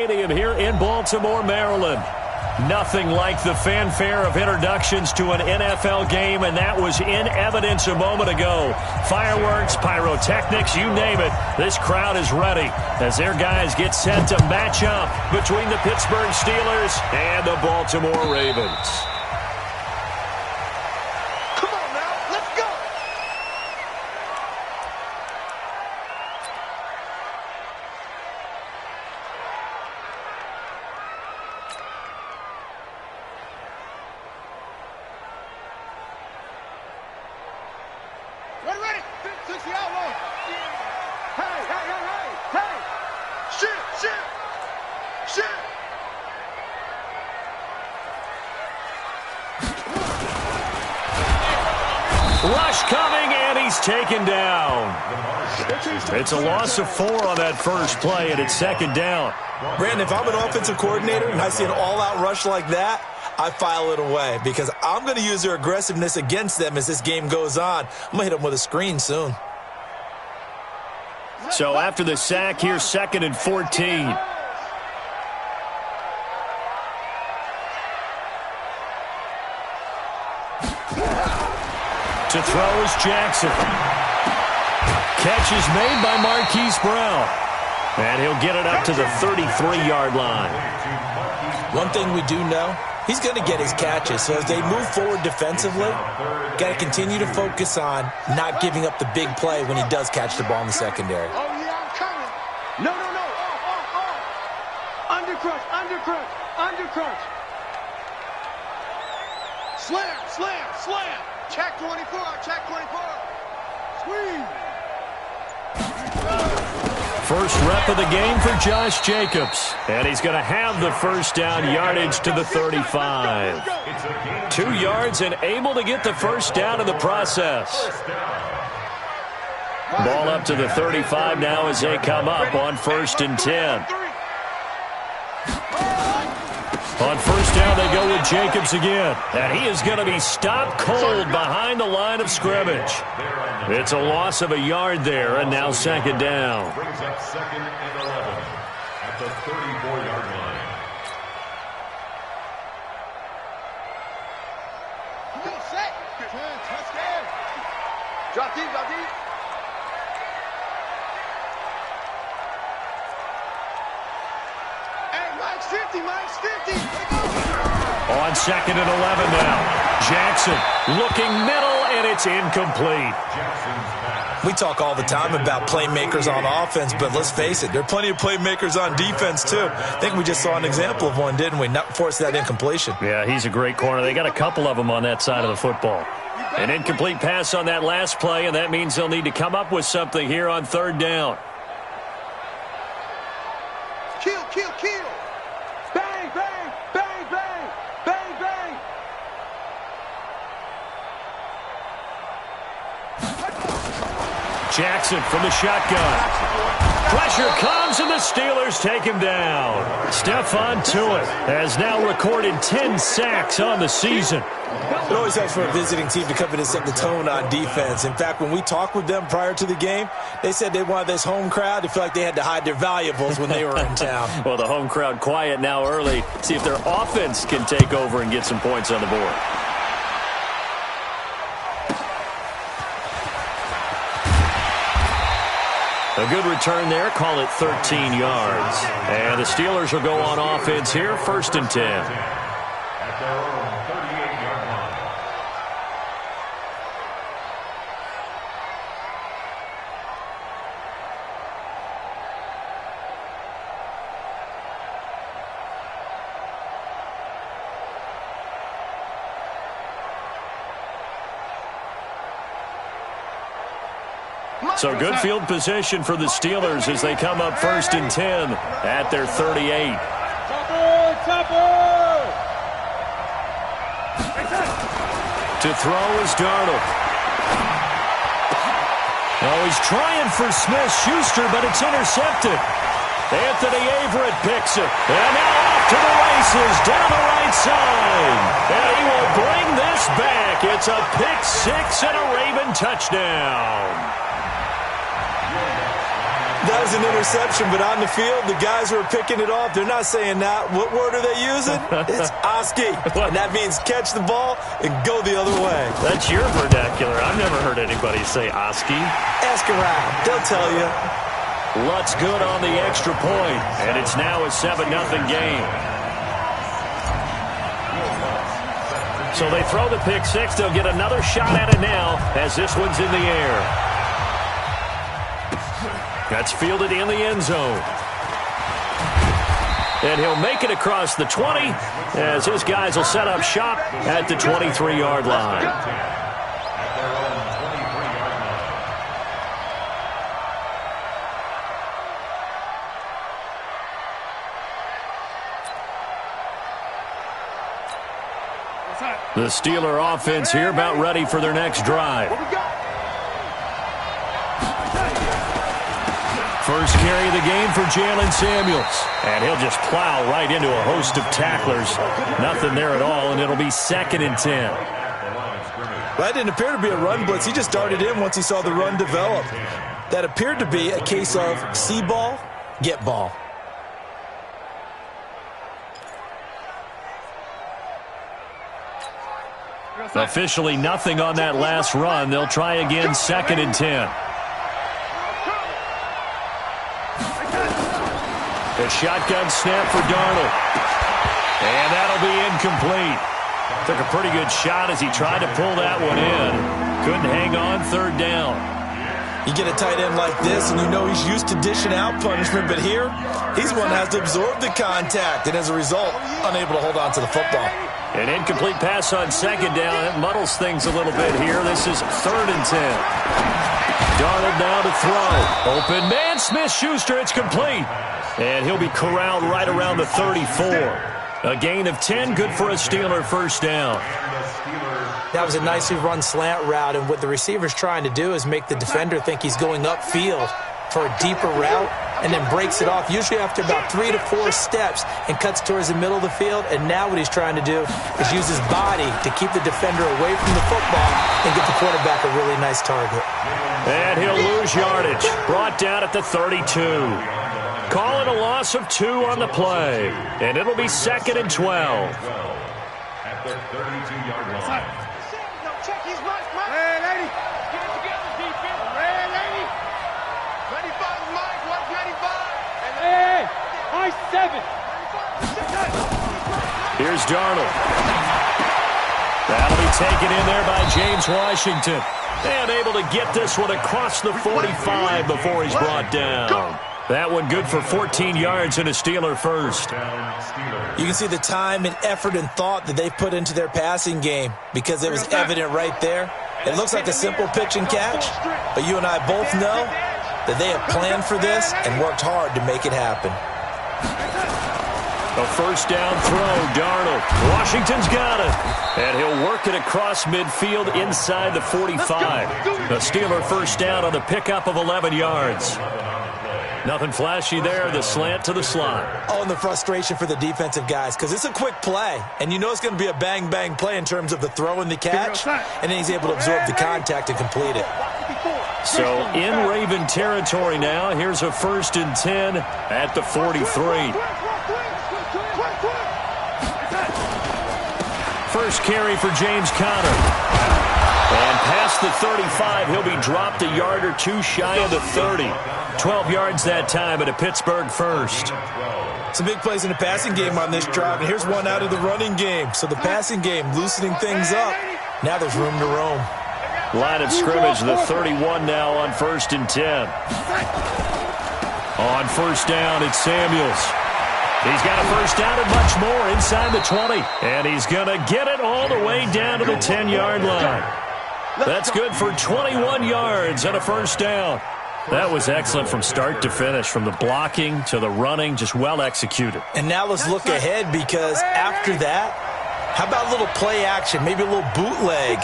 Stadium here in Baltimore, Maryland. Nothing like the fanfare of introductions to an NFL game, and that was in evidence a moment ago. Fireworks, pyrotechnics, you name it. This crowd is ready as their guys get set to match up between the Pittsburgh Steelers and the Baltimore Ravens. Rush coming, and he's taken down. It's a loss of 4 on that first play, and it's second down. Brandon, if I'm an offensive coordinator and I see an all-out rush like that, I file it away because I'm going to use their aggressiveness against them as this game goes on. I'm going to hit them with a screen soon. So after the sack, here's 2nd and 14. To throw is Jackson. Catch is made by Marquise Brown. And he'll get it up to the 33-yard line. One thing we do know, he's going to get his catches. So as they move forward defensively, got to continue to focus on not giving up the big play when he does catch the ball in the secondary. Oh, yeah, I'm coming. No. Undercrush. Slam. Check 24. Squeeze. First rep of the game for Josh Jacobs. And he's going to have the first down yardage to the 35. 2 yards and able to get the first down in the process. Ball up to the 35 now as they come up on 1st and 10. On first down, they go with Jacobs again. And he is going to be stopped cold behind the line of scrimmage. It's a loss of a yard there, and now second down. Brings up 2nd and 11 at the 34-yard line. Drop deep. Mike's 50. On 2nd and 11 now. Jackson looking middle, and it's incomplete. We talk all the time about playmakers on offense, but let's face it, there are plenty of playmakers on defense, too. I think we just saw an example of one, didn't we? Not force that incompletion. Yeah, he's a great corner. They got a couple of them on that side of the football. An incomplete pass on that last play, and that means they'll need to come up with something here on 3rd down. Kill. Jackson from the shotgun. Pressure comes, and the Steelers take him down. Stephon Tuitt has now recorded 10 sacks on the season. It always helps for a visiting team to come in and set the tone on defense. In fact, when we talked with them prior to the game, they said they wanted this home crowd to feel like they had to hide their valuables when they were in town. Well, the home crowd quiet now early. See if their offense can take over and get some points on the board. A good return there. Call it 13 yards. And the Steelers will go on offense here, 1st and 10. At their own 38-yard line. So good field position for the Steelers as they come up 1st and 10 at their 38. To throw is Darnold. Oh, he's trying for Smith-Schuster, but it's intercepted. Anthony Averett picks it. And now off to the races down the right side. And he will bring this back. It's a pick-6 and a Raven touchdown. That was an interception, but on the field, the guys who are picking it off, they're not saying that. What word are they using? It's Oski, and that means catch the ball and go the other way. That's your vernacular. I've never heard anybody say Oski. Ask around. They'll tell you. Lutt's good on the extra point, and it's now a 7-0 game. So they throw the pick six. They'll get another shot at it now as this one's in the air. That's fielded in the end zone. And he'll make it across the 20 as his guys will set up shop at the 23-yard line. The Steeler offense here about ready for their next drive. First carry of the game for Jalen Samuels. And he'll just plow right into a host of tacklers. Nothing there at all, and it'll be 2nd and 10. Well, that didn't appear to be a run blitz. He just darted in once he saw the run develop. That appeared to be a case of see ball, get ball. Officially nothing on that last run. They'll try again, 2nd and 10. The shotgun snap for Darnold. And that'll be incomplete. Took a pretty good shot as he tried to pull that one in. Couldn't hang on, 3rd down. You get a tight end like this, and you know he's used to dishing out punishment, but here, he's one that has to absorb the contact, and as a result, unable to hold on to the football. An incomplete pass on 2nd down. That muddles things a little bit here. This is 3rd and 10. Darnold now to throw. Open man, Smith-Schuster, it's complete. And he'll be corralled right around the 34. A gain of 10, good for a Steeler first down. That was a nicely run slant route, and what the receiver's trying to do is make the defender think he's going upfield for a deeper route and then breaks it off, usually after about 3 to 4 steps, and cuts towards the middle of the field. And now what he's trying to do is use his body to keep the defender away from the football and get the quarterback a really nice target. And he'll lose yardage. Brought down at the 32. Call it a loss of 2 on the play. And it'll be 2nd and 12. At the 32-yard line. Check his mark, Mike. Red 80. Get it together, defense. Red 80. 95 Mike, 195. Hey, I-7. Here's Darnold. That'll be taken in there by James Washington. And able to get this one across the 45 before he's brought down. That one good for 14 yards and a Steeler first. You can see the time and effort and thought that they've put into their passing game because it was evident right there. It looks like a simple pitch and catch, but you and I both know that they have planned for this and worked hard to make it happen. A first down throw, Darnold. Washington's got it. And he'll work it across midfield inside the 45. A Steeler first down on the pickup of 11 yards. Nothing flashy there, the slant to the slot. Oh, and the frustration for the defensive guys, because it's a quick play, and you know it's going to be a bang-bang play in terms of the throw and the catch, and then he's able to absorb the contact and complete it. So in Raven territory now, here's a 1st and 10 at the 43. First carry for James Conner. And past the 35, he'll be dropped a yard or 2 shy of the 30. 12 yards that time at a Pittsburgh first. Some big plays in the passing game on this drive, and here's one out of the running game. So the passing game loosening things up. Now there's room to roam. Line of scrimmage, the 31 now on 1st and 10. On first down, it's Samuels. He's got a first down and much more inside the 20. And he's going to get it all the way down to the 10-yard line. That's good for 21 yards and a first down. That was excellent from start to finish, from the blocking to the running, just well executed. And now let's look ahead, because after that, how about a little play action, maybe a little bootleg,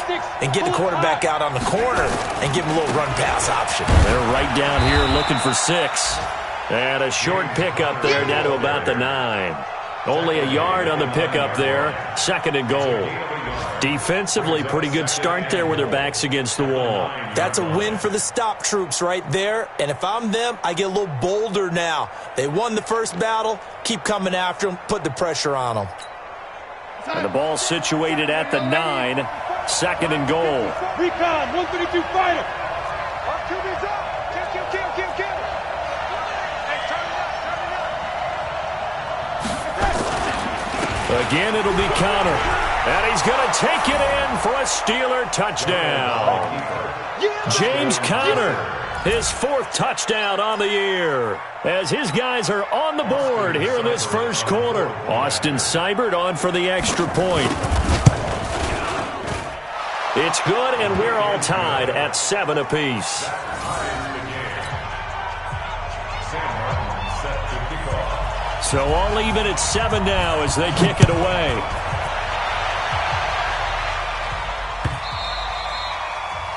and get the quarterback out on the corner and give him a little run-pass option. They're right down here looking for 6. And a short pickup there down to about the 9. Only a yard on the pickup there. 2nd and goal. Defensively, pretty good start there with their backs against the wall. That's a win for the stop troops right there. And if I'm them, I get a little bolder now. They won the first battle. Keep coming after them. Put the pressure on them. And the ball situated at the 9. 2nd and goal. Recon, 132 fighter. QB's up. Kill. Hey, turn it up. Again, it'll be Connor. And he's going to take it in for a Steeler touchdown. James Conner, his 4th touchdown on the year, as his guys are on the board here in this first quarter. Austin Seibert on for the extra point. It's good, and we're all tied at 7 apiece. So all even at 7 now as they kick it away.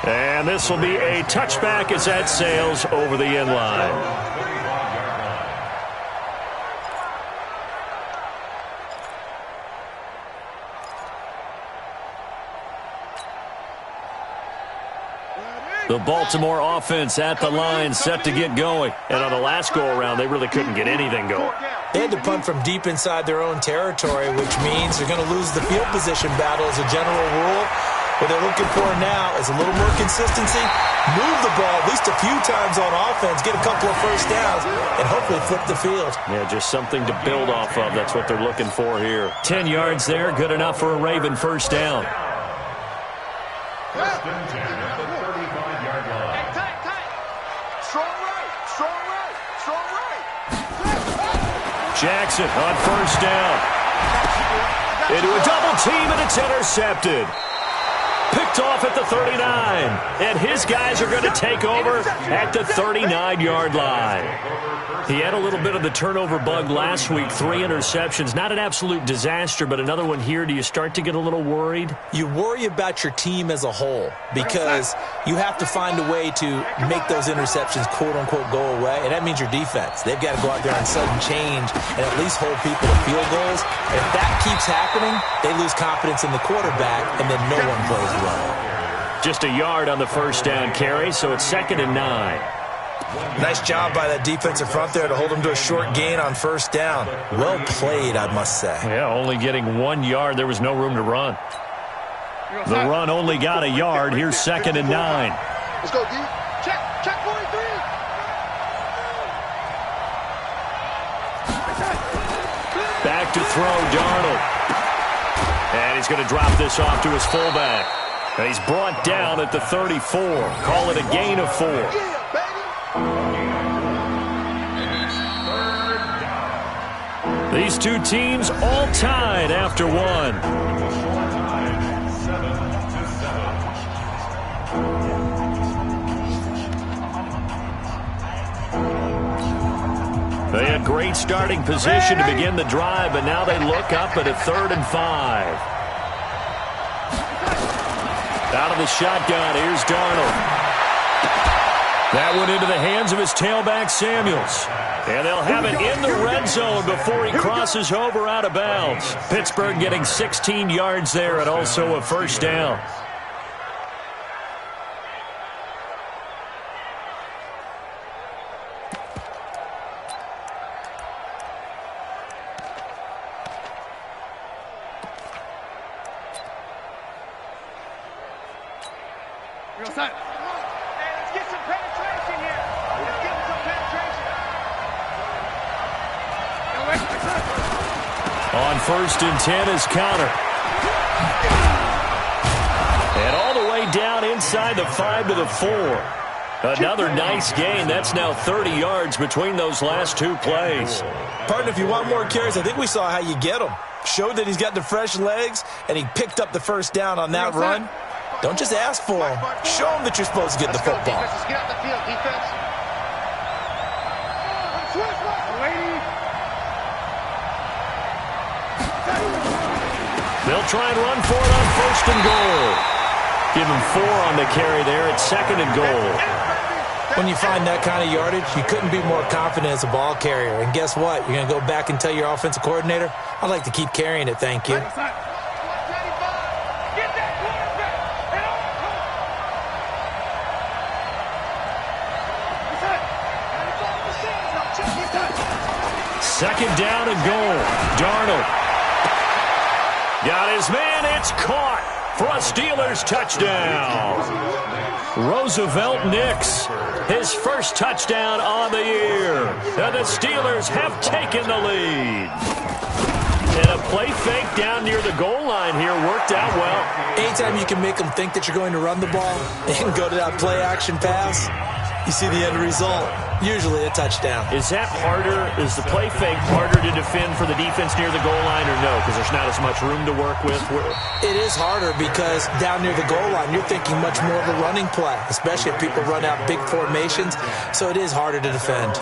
And this will be a touchback as that sails over the end line. The Baltimore offense at the line, set to get going. And on the last go-around, they really couldn't get anything going. They had to punt from deep inside their own territory, which means they're going to lose the field position battle as a general rule. What they're looking for now is a little more consistency, move the ball at least a few times on offense, get a couple of first downs, and hopefully flip the field. Yeah, just something to build off of. That's what they're looking for here. 10 yards there, good enough for a Raven first down. First and 10 at the 35-yard line. Hey, tight. Strong right. Jackson on first down. Into a double team, and it's intercepted. Picked off at the 39. And his guys are going to take over at the 39-yard line. He had a little bit of the turnover bug last week. 3 interceptions. Not an absolute disaster, but another one here. Do you start to get a little worried? You worry about your team as a whole because you have to find a way to make those interceptions, quote-unquote, go away. And that means your defense. They've got to go out there on sudden change and at least hold people to field goals. And if that keeps happening, they lose confidence in the quarterback, and then no one plays well. Just a yard on the first down carry, so it's 2nd and 9. Nice job by that defensive front there to hold them to a short gain on first down. Well played, I must say. Yeah, only getting 1 yard. There was no room to run. The run only got a yard. Here's 2nd and 9. Let's go, D. Check 43. Back to throw, Darnold. And he's going to drop this off to his fullback. And he's brought down at the 34. Call it a gain of 4. These two teams all tied after 1. They had great starting position to begin the drive, but now they look up at a 3rd and 5. Out of the shotgun, here's Darnold. That went into the hands of his tailback, Samuels. And they'll have it in the red zone before he crosses over out of bounds. Pittsburgh getting 16 yards there and also a first down. Let's get some penetration here. Let's get some penetration. On 1st and 10 is Connor. And all the way down inside the 5 to the 4. Another nice gain. That's now 30 yards between those last 2 plays. Partner, if you want more carries, I think we saw how you get them. Showed that he's got the fresh legs, and he picked up the first down on that run. Don't just ask for them. Show them that you're supposed to get the football. Let's get out the field, defense. They'll try and run for it on 1st and goal. Give him 4 on the carry there at 2nd and goal. When you find that kind of yardage, you couldn't be more confident as a ball carrier. And guess what? You're going to go back and tell your offensive coordinator, I'd like to keep carrying it, thank you. Second down and goal. Darnold. Got his man. It's caught for a Steelers touchdown. Roosevelt Nix, his first touchdown on the year. And the Steelers have taken the lead. And a play fake down near the goal line here worked out well. Anytime you can make them think that you're going to run the ball and go to that play action pass, you see the end result. Usually a touchdown. Is that harder? Is the play fake harder to defend for the defense near the goal line or no? Because there's not as much room to work with? It is harder because down near the goal line, you're thinking much more of a running play, especially if people run out big formations. So it is harder to defend.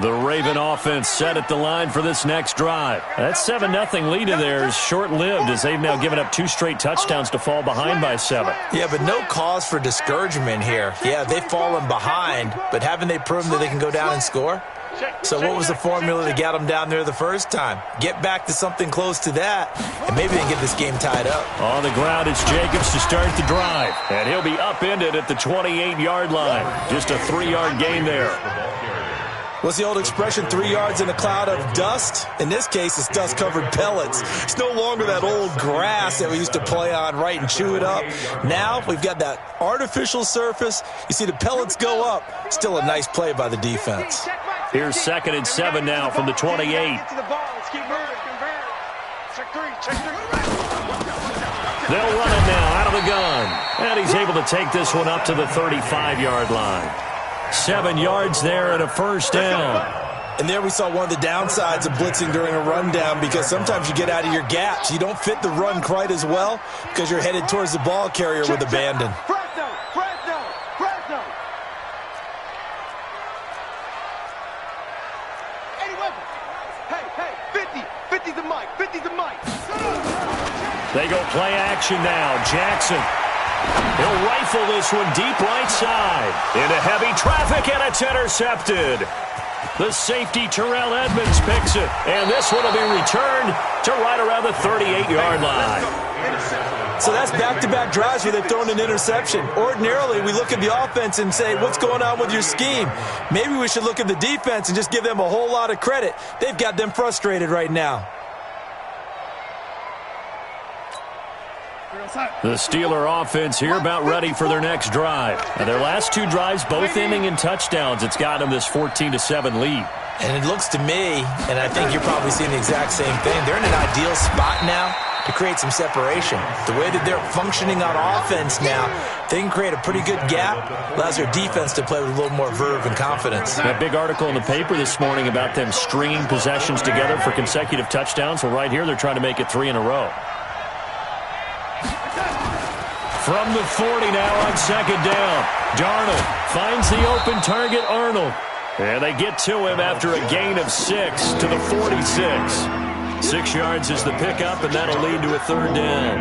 The Raven offense set at the line for this next drive. That 7-0 lead in there is short-lived as they've now given up 2 straight touchdowns to fall behind by 7. Yeah, but no cause for discouragement here. Yeah, they've fallen behind, but haven't they proven that they can go down and score? So what was the formula to get them down there the first time? Get back to something close to that, and maybe they can get this game tied up. On the ground, it's Jacobs to start the drive, and he'll be upended at the 28-yard line. Just a 3-yard gain there. What's the old expression, 3 yards in a cloud of dust? In this case, it's dust-covered pellets. It's no longer that old grass that we used to play on, right, and chew it up. Now we've got that artificial surface. You see the pellets go up. Still a nice play by the defense. Here's 2nd and 7 now from the 28. They'll run it now out of the gun. And he's able to take this one up to the 35-yard line. 7 yards there and a first down. And there we saw one of the downsides of blitzing during a rundown because sometimes you get out of your gaps. You don't fit the run quite as well because you're headed towards the ball carrier with abandon. They go play action now. Jackson. He'll rifle this one deep right side. Into heavy traffic, and it's intercepted. The safety, Terrell Edmonds, picks it. And this one will be returned to right around the 38-yard line. So that's back-to-back drives where they've thrown an interception. Ordinarily, we look at the offense and say, what's going on with your scheme? Maybe we should look at the defense and just give them a whole lot of credit. They've got them frustrated right now. The Steeler offense here about ready for their next drive. And their last 2 drives, both ending in touchdowns. It's got them this 14-7 lead. And it looks to me, and I think you're probably seeing the exact same thing, they're in an ideal spot now to create some separation. The way that they're functioning on offense now, they can create a pretty good gap, allows their defense to play with a little more verve and confidence. That big article in the paper this morning about them stringing possessions together for consecutive touchdowns. Well, right here, they're trying to make it 3 in a row. From the 40 now on 2nd down. Darnold finds the open target, Arnold. And they get to him after a gain of 6 to the 46. 6 yards is the pickup, and that'll lead to a 3rd down.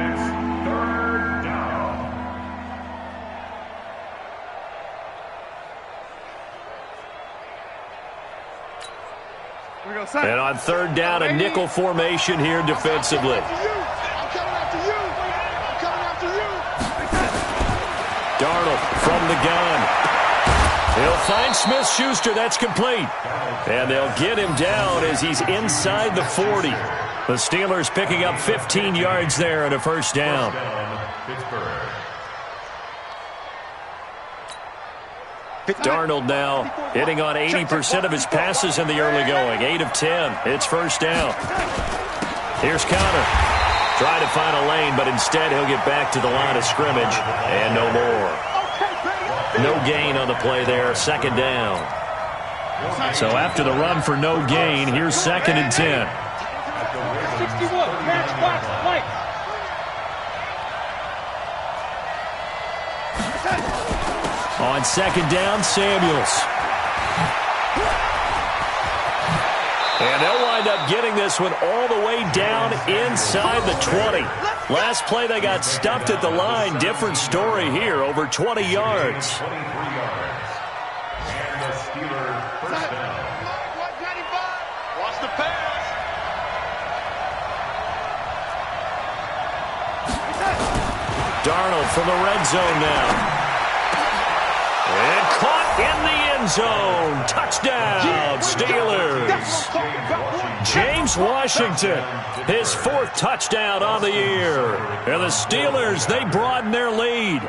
And on 3rd down, a nickel formation here defensively. Darnold from the gun. He'll find Smith-Schuster. That's complete. And they'll get him down as he's inside the 40. The Steelers picking up 15 yards there and a first down. Darnold now hitting on 80% of his passes in the early going. 8 of 10. It's first down. Here's Conner. Try to find a lane, but instead he'll get back to the line of scrimmage, and no more. No gain on the play there, 2nd down. So after the run for no gain, here's 2nd and 10. On 2nd down, Samuels. And they'll wind up getting this one all the way down inside the 20. Last play, they got stuffed at the line. Different story here, over 20 yards. 23 yards. And the Steelers first down. 195. Watch the pass. Darnold from the red zone now. And caught in the end zone. Touchdown, Steelers. James Washington, his 4th touchdown on the year. And the Steelers, they broaden their lead.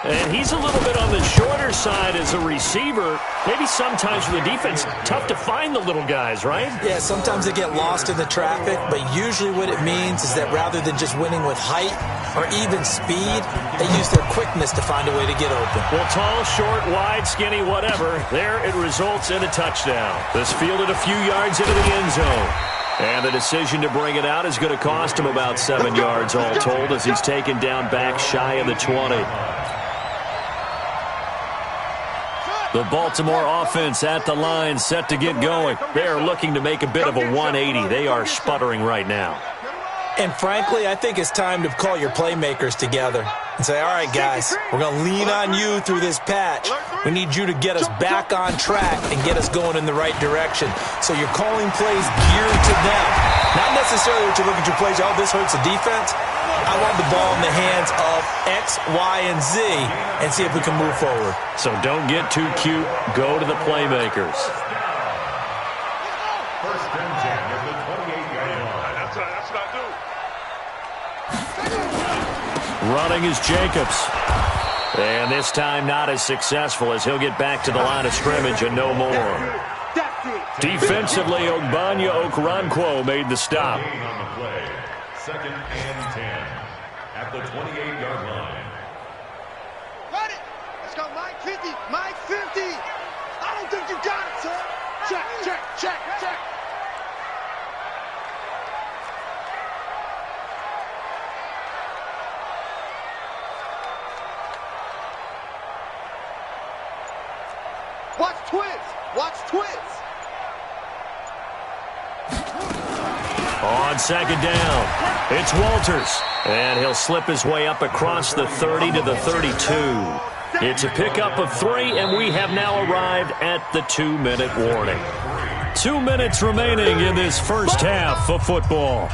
And he's a little bit on the shorter side as a receiver. Maybe sometimes for the defense, tough to find the little guys, right? Yeah, sometimes they get lost in the traffic, but usually what it means is that rather than just winning with height or even speed, they use their quickness to find a way to get open. Well, tall, short, wide, skinny, whatever, there it results in a touchdown. This fielded a few yards into the end zone. And the decision to bring it out is going to cost him about 7 yards all told as he's taken down back shy of the 20. The Baltimore offense at the line, set to get going. They're looking to make a bit of a 180. They are sputtering right now. And frankly, I think it's time to call your playmakers together and say, all right, guys, we're going to lean on you through this patch. We need you to get us back on track and get us going in the right direction. So you're calling plays geared to them. Not necessarily what you look at your plays, oh, this hurts the defense. I want the ball in the hands of X, Y, and Z and see if we can move forward. So don't get too cute. Go to the playmakers. First and 10 at the 28-yard line. That's what I do. Running is Jacobs. And this time not as successful as he'll get back to the line of scrimmage and no more. Defensively, Ogbanya Okoronkwo made the stop. On the play. Second and 10 at the 28-yard line. Got it. Let's go, Mike 50. Mike 50. I don't think you got it, sir. Check, check, check, check. Watch twins. Watch twins. On second down, it's Walters. And he'll slip his way up across the 30 to the 32. It's a pickup of 3, and we have now arrived at the 2-minute warning. 2 minutes remaining in this first half of football.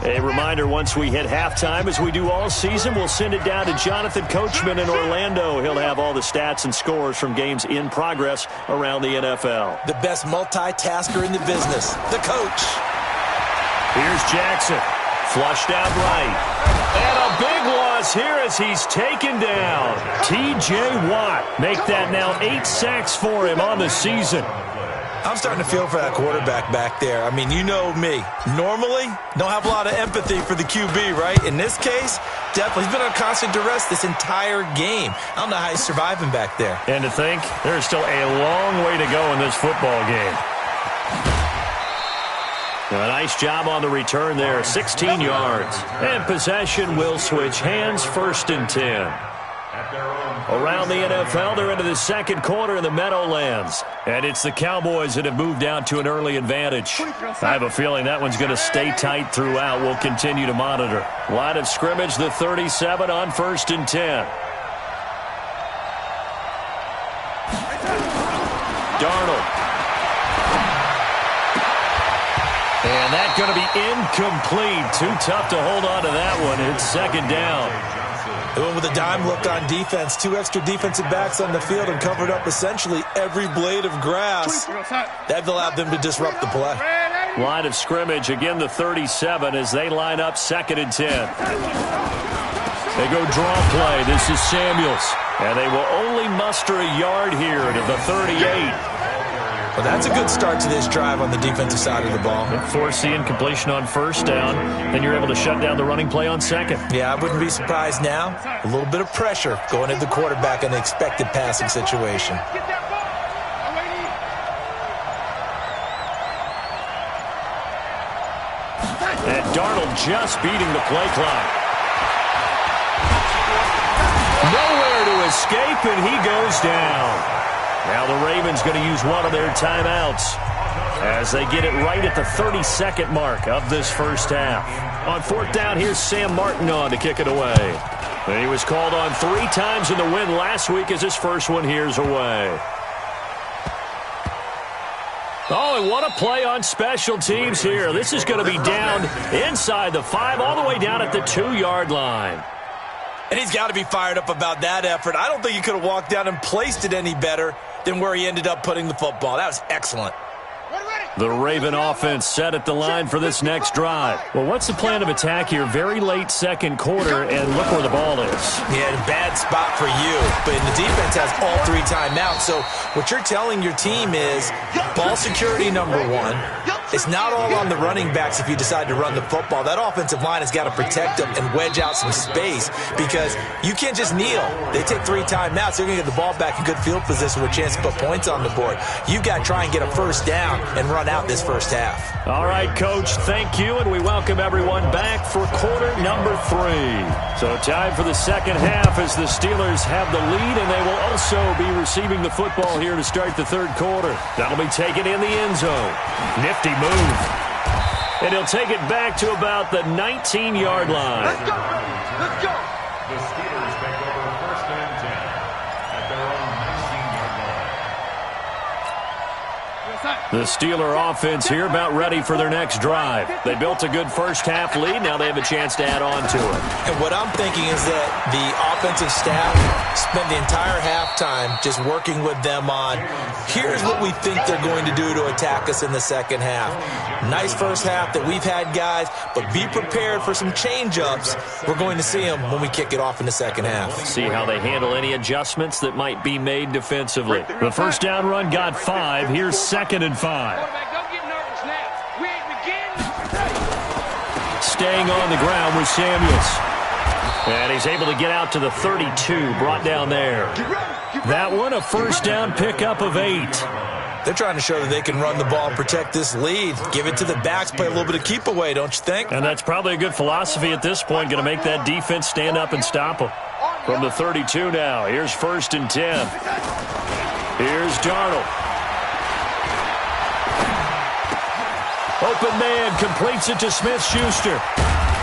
A reminder, once we hit halftime, as we do all season, we'll send it down to Jonathan Coachman in Orlando. He'll have all the stats and scores from games in progress around the NFL. The best multitasker in the business, the coach. Here's Jackson, flushed out right. And a big loss here as he's taken down. T.J. Watt make that now 8 sacks for him on the season. I'm starting to feel for that quarterback back there. I mean, you know me. Normally, don't have a lot of empathy for the QB, right? In this case, definitely. He's been on constant duress this entire game. I don't know how he's surviving back there. And to think, there's still a long way to go in this football game. A nice job on the return there, 16 yards. And possession will switch hands, 1st and 10. Around the NFL, they're into the second quarter in the Meadowlands. And it's the Cowboys that have moved out to an early advantage. I have a feeling that one's going to stay tight throughout. We'll continue to monitor. Line of scrimmage, the 37 on 1st and 10. Darnold. And that's going to be incomplete. Too tough to hold on to that one. It's second down. They went with a dime look on defense. 2 extra defensive backs on the field and covered up essentially every blade of grass. That allowed them to disrupt the play. Line of scrimmage, again the 37 as they line up 2nd and 10. They go draw play. This is Samuels. And they will only muster a yard here to the 38. Well, that's a good start to this drive on the defensive side of the ball. Force the incompletion on 1st down. Then you're able to shut down the running play on 2nd. Yeah, I wouldn't be surprised now. A little bit of pressure going at the quarterback in the expected passing situation. And Darnold just beating the play clock. Nowhere to escape, and he goes down. Now the Ravens going to use one of their timeouts as they get it right at the 32nd mark of this first half. On fourth down, here's Sam Martin on to kick it away. And he was called on 3 times in the win last week as his first one here's away. Oh, and what a play on special teams here. This is going to be down inside the 5, all the way down at the 2-yard line. And he's got to be fired up about that effort. I don't think he could have walked down and placed it any better than where he ended up putting the football. That was excellent. The Raven offense set at the line for this next drive. Well, what's the plan of attack here? Very late second quarter, and look where the ball is. Yeah, bad spot for you. But the defense has all 3 timeouts. So what you're telling your team is ball security number 1. It's not all on the running backs if you decide to run the football. That offensive line has got to protect them and wedge out some space because you can't just kneel. They take 3 timeouts. They're going to get the ball back in good field position with a chance to put points on the board. You've got to try and get a first down and run out this first half. All right, Coach, thank you, and we welcome everyone back for quarter number 3. So time for the second half as the Steelers have the lead, and they will also be receiving the football here to start the third quarter. That'll be taken in the end zone. Nifty move. And he'll take it back to about the 19-yard line. Let's go, baby. Let's go. The Steelers take over first and 10 at their own 19-yard line. The Steeler offense here about ready for their next drive. They built a good first-half lead. Now they have a chance to add on to it. And what I'm thinking is that the offensive staff spent the entire halftime just working with them on, here's what we think they're going to do to attack us in the second half. Nice first half that we've had, guys, but be prepared for some change-ups. We're going to see them when we kick it off in the second half. See how they handle any adjustments that might be made defensively. The first down run got 5. Here's second and 5. Quarterback, don't get nervous now. We ain't beginning. Staying on the ground with Samuels. And he's able to get out to the 32, brought down there. That one, a first down pickup of 8. They're trying to show that they can run the ball and protect this lead. Give it to the backs, play a little bit of keep away, don't you think? And that's probably a good philosophy at this point, going to make that defense stand up and stop them. From the 32 now, here's first and 10. Here's Darnold. Open man completes it to Smith-Schuster.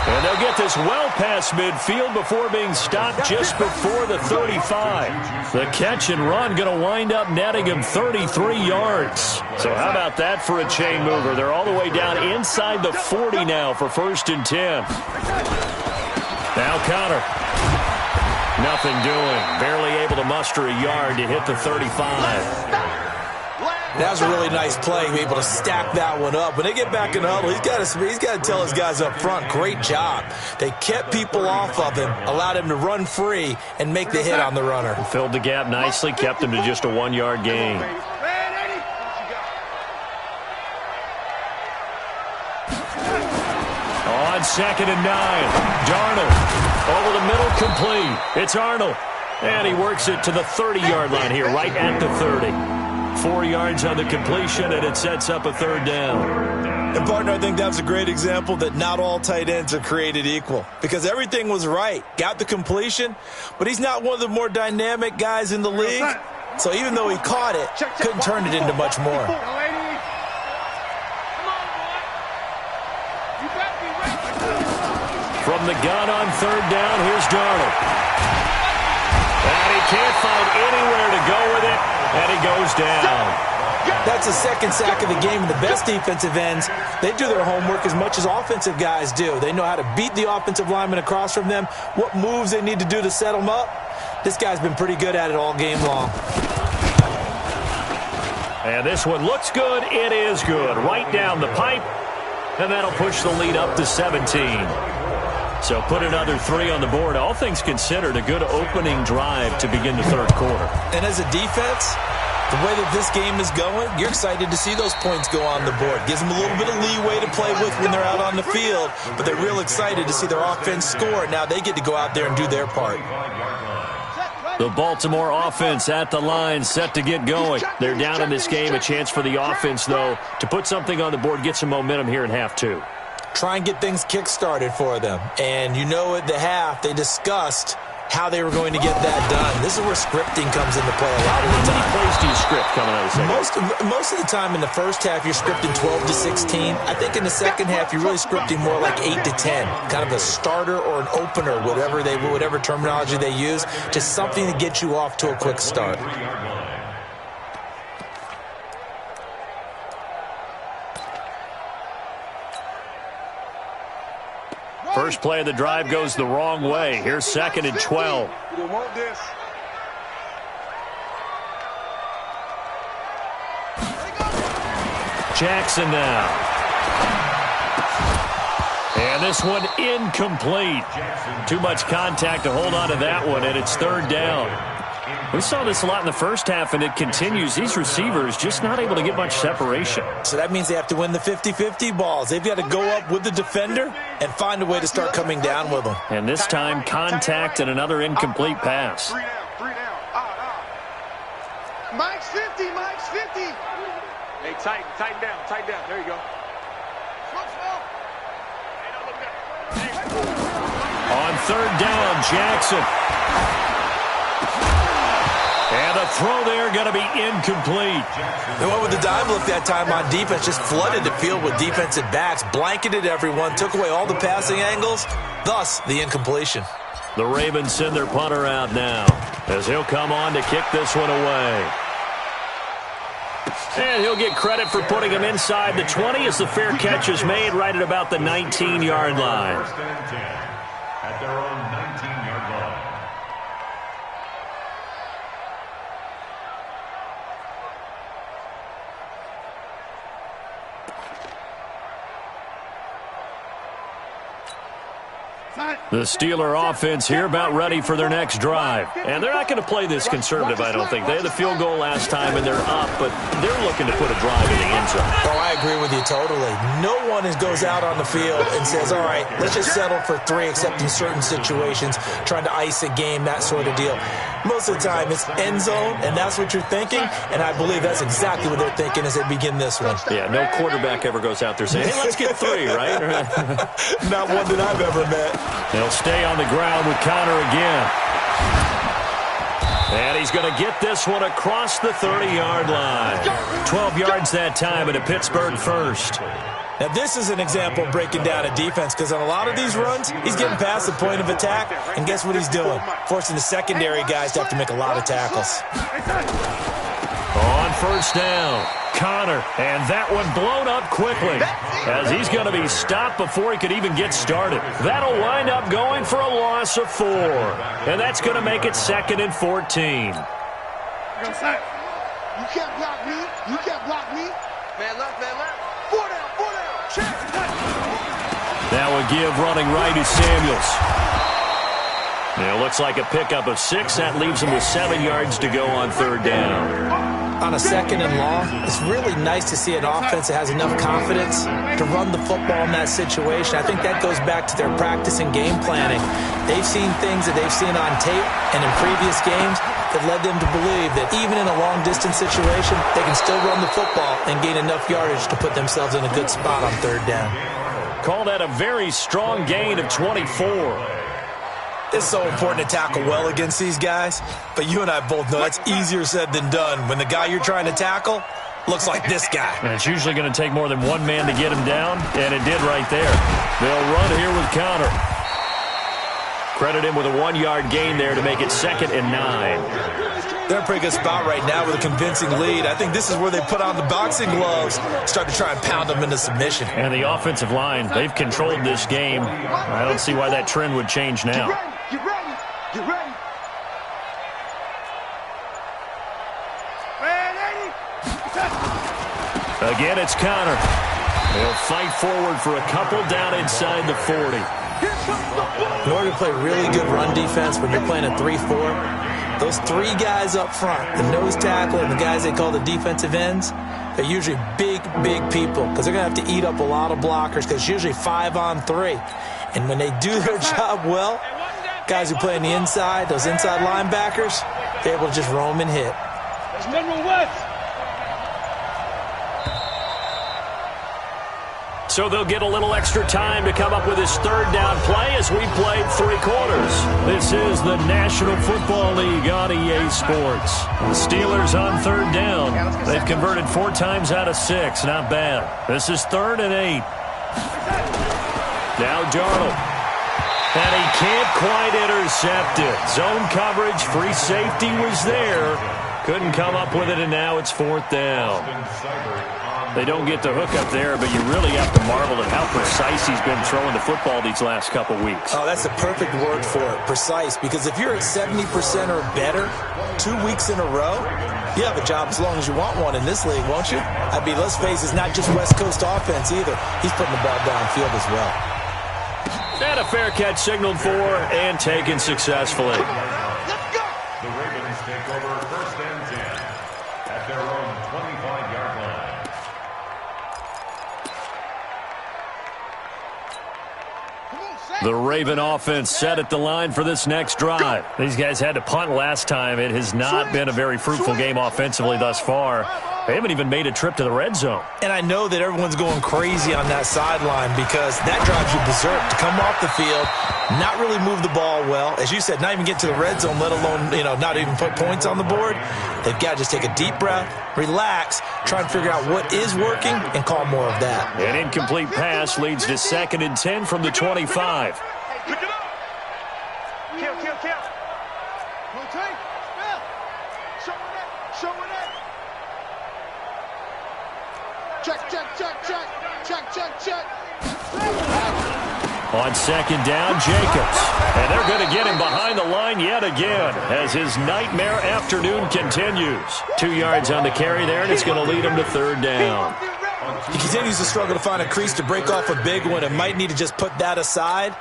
And they'll get this well past midfield before being stopped just before the 35. The catch and run going to wind up netting him 33 yards. So how about that for a chain mover? They're all the way down inside the 40 now for first and 10. Now Conner. Nothing doing. Barely able to muster a yard to hit the 35. That was a really nice play, be able to stack that one up. When they get back in the huddle, he's got to tell his guys up front, great job. They kept people off of him, allowed him to run free and make the hit on the runner. Filled the gap nicely, kept him to just a 1-yard gain. On second and 9, Darnold over the middle, complete. It's Arnold, and he works it to the 30-yard line here, right at the 30. 4 yards on the completion, and it sets up a third down. And, partner, I think that was a great example that not all tight ends are created equal because everything was right. Got the completion, but he's not one of the more dynamic guys in the league. So even though he caught it, couldn't turn it into much more. From the gun on third down, here's Darnold. And he can't find anywhere to go with it, and he goes down. That's the second sack of the game. And the best defensive ends, they do their homework as much as offensive guys do. They know how to beat the offensive lineman across from them, what moves they need to do to set them up. This guy's been pretty good at it all game long. And this one looks good. It is good. Right down the pipe, and that'll push the lead up to 17. So put another 3 on the board. All things considered, a good opening drive to begin the third quarter. And as a defense, the way that this game is going, you're excited to see those points go on the board. Gives them a little bit of leeway to play with when they're out on the field, but they're real excited to see their offense score. Now they get to go out there and do their part. The Baltimore offense at the line, set to get going. They're down in this game. A chance for the offense, though, to put something on the board, get some momentum here in half 2. Try and get things kick-started for them. And you know at the half, they discussed how they were going to get that done. This is where scripting comes into play a lot of the time. How many plays do you script coming out of the second? Most of the time in the first half, you're scripting 12 to 16. I think in the second half, you're really scripting more like 8 to 10, kind of a starter or an opener, whatever terminology they use, just something to get you off to a quick start. First play of the drive goes the wrong way. Here's 2nd and 12. You don't want this. Jackson now. And this one incomplete. Too much contact to hold on to that one, and it's 3rd down. We saw this a lot in the first half, and it continues. These receivers just not able to get much separation. So that means they have to win the 50-50 balls. They've got to go up with the defender and find a way to start coming down with them. And this time, contact and another incomplete pass. 3 down. Mike's 50, Mike's 50. Hey, tighten down. There you go. On 3rd down, Jackson. And the throw there going to be incomplete. They went with the dive look that time on defense, just flooded the field with defensive backs, blanketed everyone, took away all the passing angles, thus the incompletion. The Ravens send their punter out now as he'll come on to kick this one away. And he'll get credit for putting him inside the 20 as the fair catch is made right at about the 19-yard line. 1st and 10 at their own 19-yard line. The Steeler offense here about ready for their next drive. And they're not going to play this conservative, I don't think. They had the field goal last time, and they're up, but they're looking to put a drive in the end zone. Oh, I agree with you totally. No one goes out on the field and says, all right, let's just settle for 3, except in certain situations, trying to ice a game, that sort of deal. Most of the time, it's end zone, and that's what you're thinking, and I believe that's exactly what they're thinking as they begin this one. Yeah, no quarterback ever goes out there saying, hey, let's get 3, right? Not one that I've ever met. They'll stay on the ground with Connor again. And he's going to get this one across the 30-yard line. 12 yards that time and a Pittsburgh first. Now, this is an example of breaking down a defense, because on a lot of these runs, he's getting past the point of attack, and guess what he's doing? Forcing the secondary guys to have to make a lot of tackles. On 1st down, Connor, and that one blown up quickly as he's going to be stopped before he could even get started. That'll wind up going for a loss of 4, and that's going to make it 2nd and 14. You can't block me. You can't block me. Man left. 4 down. Check. That would give running right to Samuels. It looks like a pickup of 6. That leaves him with 7 yards to go on 3rd down. On a 2nd and long, it's really nice to see an offense that has enough confidence to run the football in that situation. I think that goes back to their practice and game planning. They've seen things that they've seen on tape and in previous games that led them to believe that even in a long-distance situation, they can still run the football and gain enough yardage to put themselves in a good spot on 3rd down. Call that a very strong gain of 24. It's so important to tackle well against these guys, but you and I both know that's easier said than done when the guy you're trying to tackle looks like this guy. And it's usually going to take more than one man to get him down, and it did right there. They'll run here with Connor. Credit him with a 1-yard gain there to make it 2nd and 9. They're in a pretty good spot right now with a convincing lead. I think this is where they put on the boxing gloves, start to try and pound them into submission. And the offensive line, they've controlled this game. I don't see why that trend would change now. Get ready. Again, it's Connor. They'll fight forward for a couple down inside the 40. In order to play really good run defense when you're playing a 3-4, those 3 guys up front, the nose tackle and the guys they call the defensive ends, they're usually big people because they're going to have to eat up a lot of blockers because it's usually 5 on 3. And when they do their job well, guys who play on the inside, those inside linebackers, they're able to just roam and hit. That's number 1. So they'll get a little extra time to come up with his third down play as we played 3 quarters. This is the National Football League on EA Sports. The Steelers on third down. They've converted 4 times out of 6. Not bad. This is 3rd and 8. Now Darnold. And he can't quite intercept it. Zone coverage, free safety was there. Couldn't come up with it, and now it's 4th down. They don't get the hook up there, but you really have to marvel at how precise he's been throwing the football these last couple weeks. Oh, that's a perfect word for it, precise, because if you're at 70% or better 2 weeks in a row, you have a job as long as you want one in this league, won't you? I mean, let's face it, it's not just West Coast offense either. He's putting the ball downfield as well. And a fair catch signaled for and taken successfully. The Ravens take over 1st and 10 at their own 25-yard line. The Raven offense set at the line for this next drive. These guys had to punt last time. It has not been a very fruitful game offensively thus far. They haven't even made a trip to the red zone. And I know that everyone's going crazy on that sideline because that drives you berserk to come off the field, not really move the ball well. As you said, not even get to the red zone, let alone, not even put points on the board. They've got to just take a deep breath, relax, try and figure out what is working, and call more of that. An incomplete pass leads to 2nd and 10 from the 25. Kill. Rotate. Show it. Check. On 2nd down, Jacobs. And they're going to get him behind the line yet again as his nightmare afternoon continues. 2 yards on the carry there, and it's going to lead him to 3rd down. He continues to struggle to find a crease to break off a big one and might need to just put that aside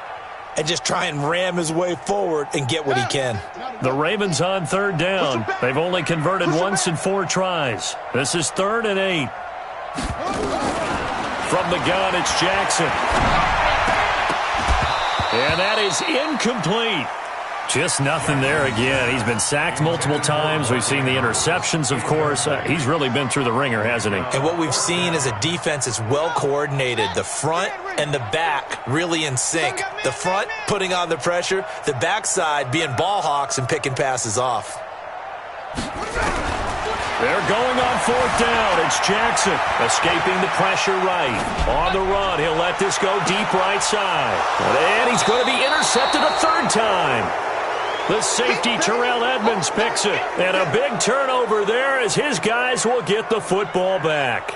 and just try and ram his way forward and get what he can. The Ravens on 3rd down. They've only converted once in 4 tries. This is 3rd and 8. From the gun, it's Jackson. And that is incomplete. Just nothing there again. He's been sacked multiple times. We've seen the interceptions, of course. He's really been through the ringer, hasn't he? And what we've seen is a defense that's well coordinated. The front and the back really in sync. The front putting on the pressure. The backside being ball hawks and picking passes off. They're going on 4th down. It's Jackson escaping the pressure right. On the run, he'll let this go deep right side. And he's going to be intercepted a 3rd time. The safety, Terrell Edmonds, picks it. And a big turnover there as his guys will get the football back.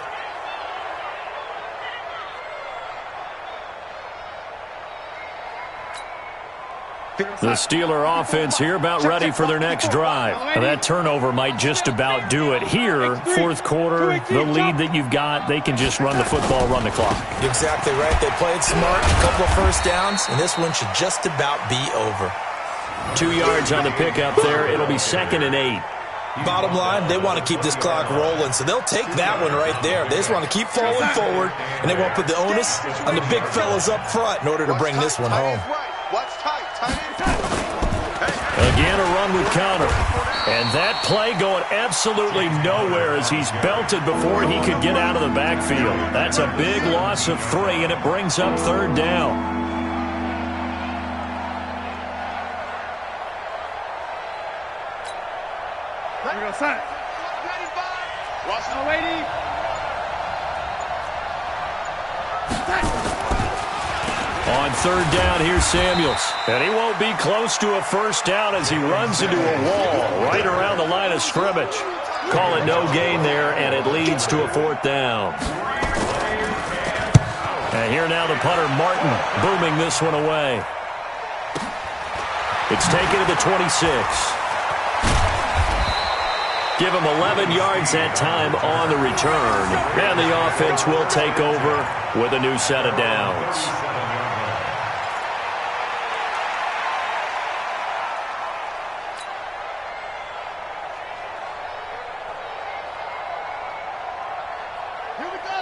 The Steeler offense here about ready for their next drive. Now that turnover might just about do it here. 4th quarter, the lead that you've got, they can just run the football, run the clock. Exactly right. They played smart, a couple of 1st downs, and this one should just about be over. 2 yards on the pickup there. It'll be 2nd and 8. Bottom line, they want to keep this clock rolling, so they'll take that one right there. They just want to keep falling forward, and they won't put the onus on the big fellas up front in order to bring this one home. Again, a run with counter. And that play going absolutely nowhere as he's belted before he could get out of the backfield. That's a big loss of 3, and it brings up 3rd down. On 3rd down, here's Samuels. And he won't be close to a 1st down as he runs into a wall right around the line of scrimmage. Call it no gain there, and it leads to a 4th down. And here now the punter, Martin, booming this one away. It's taken to the 26. Give him 11 yards that time on the return. And the offense will take over with a new set of downs.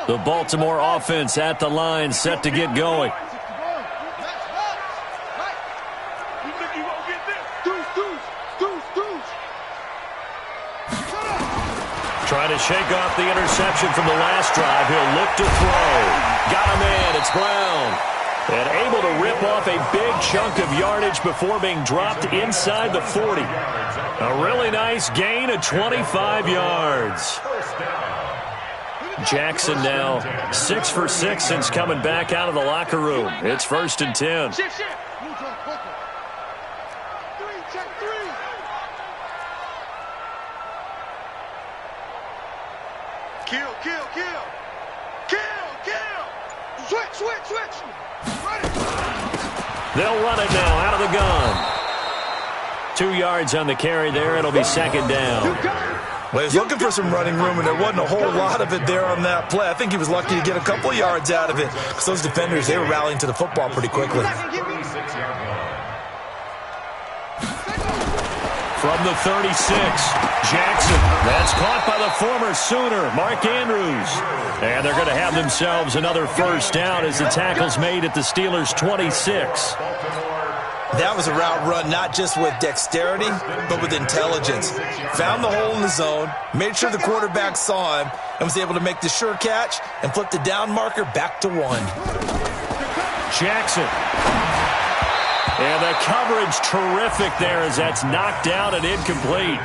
The Baltimore offense at the line, set to get going. Trying to shake off the interception from the last drive. He'll look to throw. Got a man. It's Brown. And able to rip off a big chunk of yardage before being dropped inside the 40. A really nice gain of 25 yards. Jackson now 6 for 6 since coming back out of the locker room. It's 1st and 10. Kill. Switch. They'll run it now out of the gun. 2 yards on the carry there. It'll be 2nd down. Well, he was looking for some running room, and there wasn't a whole lot of it there on that play. I think he was lucky to get a couple of yards out of it because those defenders, they were rallying to the football pretty quickly. From the 36, Jackson. That's caught by the former Sooner, Mark Andrews. And they're going to have themselves another 1st down as the tackle's made at the Steelers' 26. That was a route run not just with dexterity, but with intelligence. Found the hole in the zone, made sure the quarterback saw him, and was able to make the sure catch and flip the down marker back to 1. Jackson. And the coverage terrific there as that's knocked out and incomplete.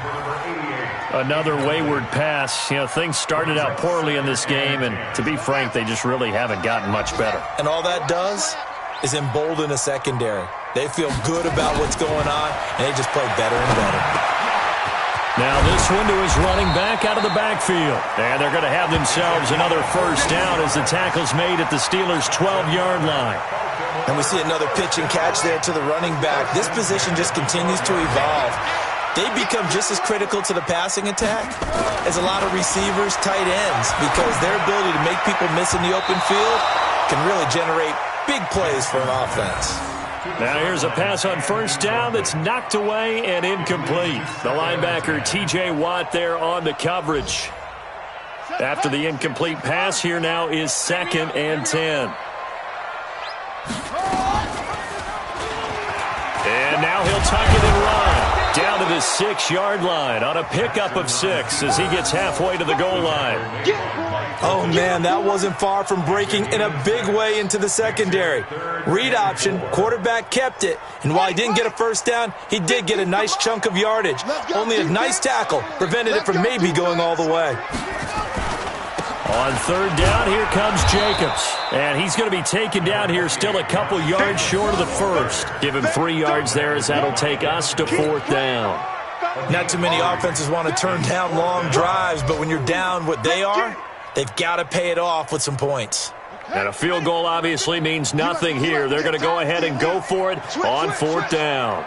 Another wayward pass. You know, things started out poorly in this game, and to be frank, they just really haven't gotten much better. And all that does is embolden a secondary. They feel good about what's going on, and they just play better and better. Now this one to his running back out of the backfield. And they're going to have themselves another 1st down as the tackle's made at the Steelers' 12-yard line. And we see another pitch and catch there to the running back. This position just continues to evolve. They become just as critical to the passing attack as a lot of receivers, tight ends, because their ability to make people miss in the open field can really generate big plays for an offense. Now here's a pass on 1st down that's knocked away and incomplete. The linebacker T.J. Watt there on the coverage. After the incomplete pass, here now is 2nd and 10. And now he'll tuck it and run. Down to the 6-yard line on a pickup of 6 as he gets halfway to the goal line. Oh, man, that wasn't far from breaking in a big way into the secondary. Read option, quarterback kept it, and while he didn't get a 1st down, he did get a nice chunk of yardage. Only a nice tackle prevented it from maybe going all the way. On 3rd down, here comes Jacobs. And he's going to be taken down here still a couple yards short of the 1st. Give him 3 yards there as that'll take us to 4th down. Not too many offenses want to turn down long drives, but when you're down what they are, they've got to pay it off with some points. And a field goal obviously means nothing here. They're going to go ahead and go for it on 4th down.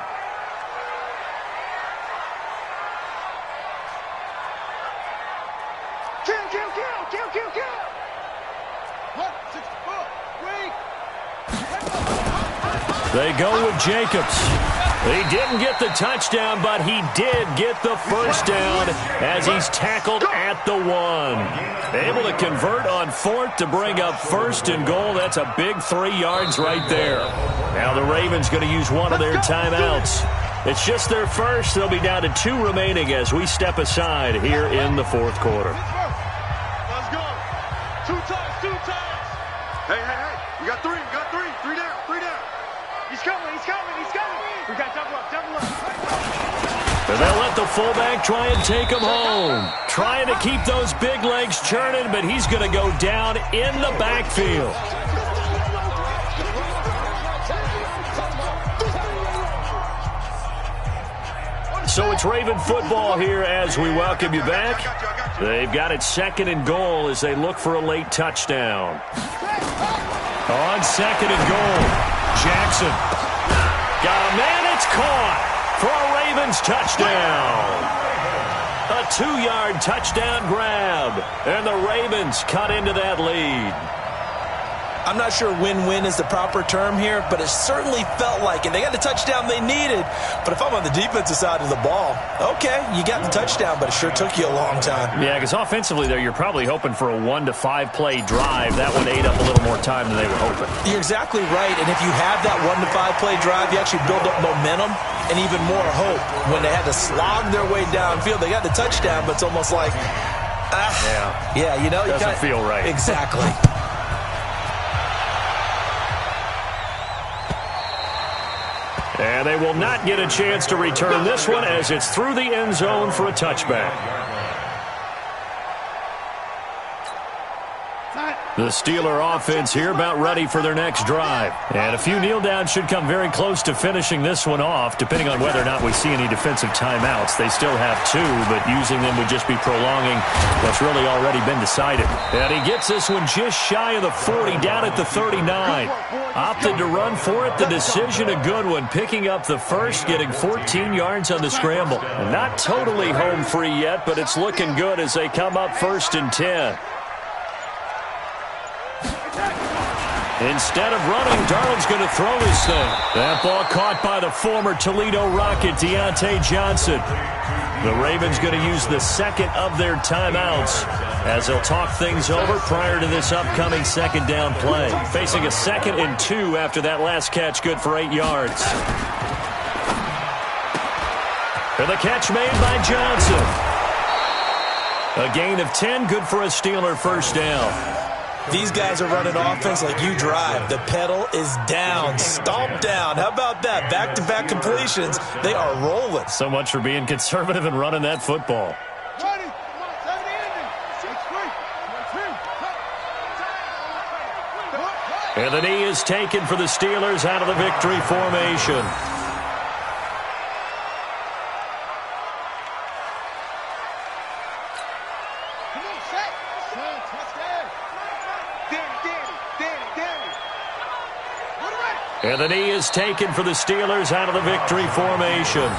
They go with Jacobs. He didn't get the touchdown, but he did get the 1st down as he's tackled at the 1. Able to convert on 4th to bring up 1st and goal. That's a big 3 yards right there. Now the Ravens going to use one of their timeouts. It's just their first. They'll be down to 2 remaining as we step aside here in the 4th quarter. Let's go. 2 times. Hey. You got 3 down. He's coming. We got double up. And they'll let the fullback try and take him home. Trying to keep those big legs churning, but he's going to go down in the backfield. So it's Raven football here as we welcome you back. They've got it 2nd and goal as they look for a late touchdown. On 2nd and goal, Jackson. Got a man, it's caught for a Ravens touchdown. A 2-yard touchdown grab, and the Ravens cut into that lead. I'm not sure win-win is the proper term here, but it certainly felt like it. They got the touchdown they needed, but if I'm on the defensive side of the ball, okay, you got the touchdown, but it sure took you a long time. Yeah, because offensively, though, you're probably hoping for a 1 to 5 play drive. That one ate up a little more time than they were hoping. You're exactly right, and if you have that 1 to 5 play drive, you actually build up momentum and even more hope. When they had to slog their way downfield, they got the touchdown, but it's almost like, Yeah, you know. Doesn't feel right. Exactly. And they will not get a chance to return this one as it's through the end zone for a touchback. The Steeler offense here about ready for their next drive. And a few kneel downs should come very close to finishing this one off, depending on whether or not we see any defensive timeouts. They still have 2, but using them would just be prolonging what's really already been decided. And he gets this one just shy of the 40, down at the 39. Opted to run for it. The decision a good one, picking up the first, getting 14 yards on the scramble. Not totally home free yet, but it's looking good as they come up 1st and 10. Instead of running, Darnold's going to throw his thing. That ball caught by the former Toledo Rocket, Deontay Johnson. The Ravens going to use the second of their timeouts as they'll talk things over prior to this upcoming second down play. Facing a 2nd and 2 after that last catch, good for 8 yards. And the catch made by Johnson. A gain of 10, good for a Steeler first down. These guys are running offense like you drive. The pedal is down, stomped down. How about that? Back-to-back completions. They are rolling. So much for being conservative and running that football. And the knee is taken for the Steelers out of the victory formation. And the knee is taken for the Steelers out of the victory formation.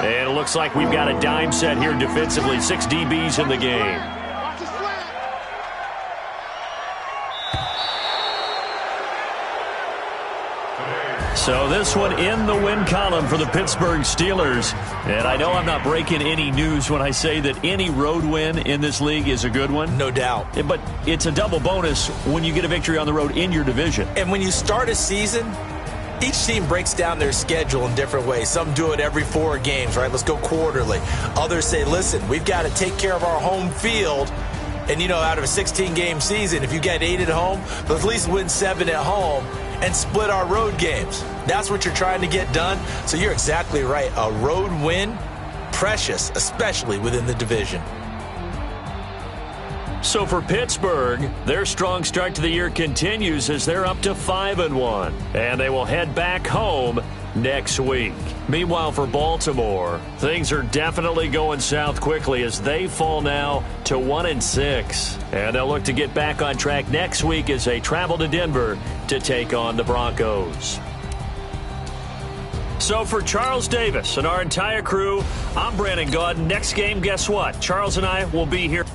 And it looks like we've got a dime set here defensively. 6 DBs in the game. So this one in the win column for the Pittsburgh Steelers. And I know I'm not breaking any news when I say that any road win in this league is a good one. No doubt. But it's a double bonus when you get a victory on the road in your division. And when you start a season, each team breaks down their schedule in different ways. Some do it every 4 games, right? Let's go quarterly. Others say, listen, we've got to take care of our home field. And, you know, out of a 16-game season, if you get 8 at home, let's at least win 7 at home and split our road games. That's what you're trying to get done. So you're exactly right. A road win, precious, especially within the division. So for Pittsburgh, their strong start to the year continues as they're up to 5-1. And they will head back home next week. Meanwhile, for Baltimore, things are definitely going south quickly as they fall now to 1-6. And they'll look to get back on track next week as they travel to Denver to take on the Broncos. So for Charles Davis and our entire crew, I'm Brandon Gaudin. Next game, guess what? Charles and I will be here.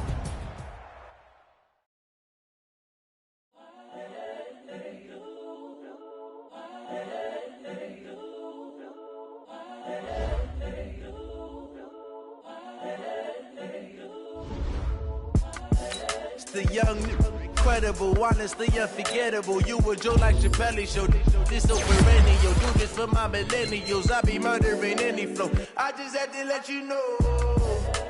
The young, incredible, honestly unforgettable. You a Joe like Chappelle show. This so perennial. Do this for my millennials. I be murdering any flow. I just had to let you know.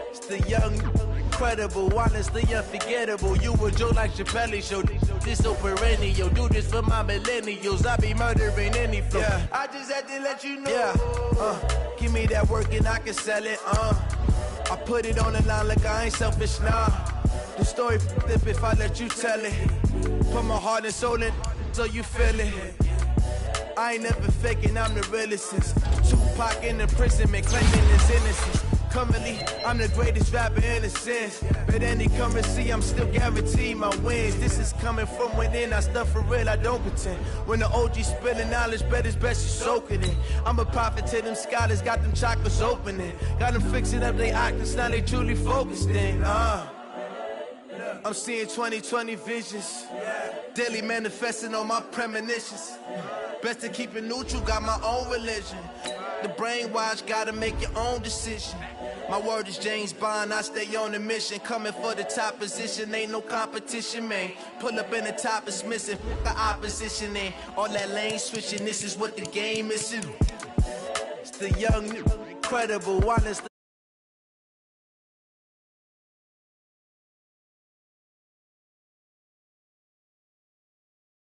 It's the young, incredible, honestly unforgettable. You a Joe like Chappelle show. This so perennial. Do this for my millennials. I be murdering any flow. Yeah. I just had to let you know. Yeah. Give me that work and I can sell it. I put it on the line like I ain't selfish, nah. The story flip if I let you tell it. Put my heart and soul in so you feel it. I ain't never faking, I'm the realest since Tupac in the imprisonment claiming his innocence. Currently, I'm the greatest rapper in a sense. But any currency, I'm still guaranteed my wins. This is coming from within, I stuff for real, I don't pretend. When the OG spilling knowledge, bet it's best you soak it in. I'm a prophet to them scholars, got them chakras opening. Got them fixing up they octaves, now they truly focused in. I'm seeing 2020 visions. Daily manifesting on my premonitions. Best to keep it neutral, got my own religion. The brainwash, gotta make your own decision. My word is James Bond, I stay on the mission. Coming for the top position, ain't no competition, man. Pull up in the top, it's missing, the opposition, ain't all that lane switching. This is what the game is. It's the young, incredible, honest.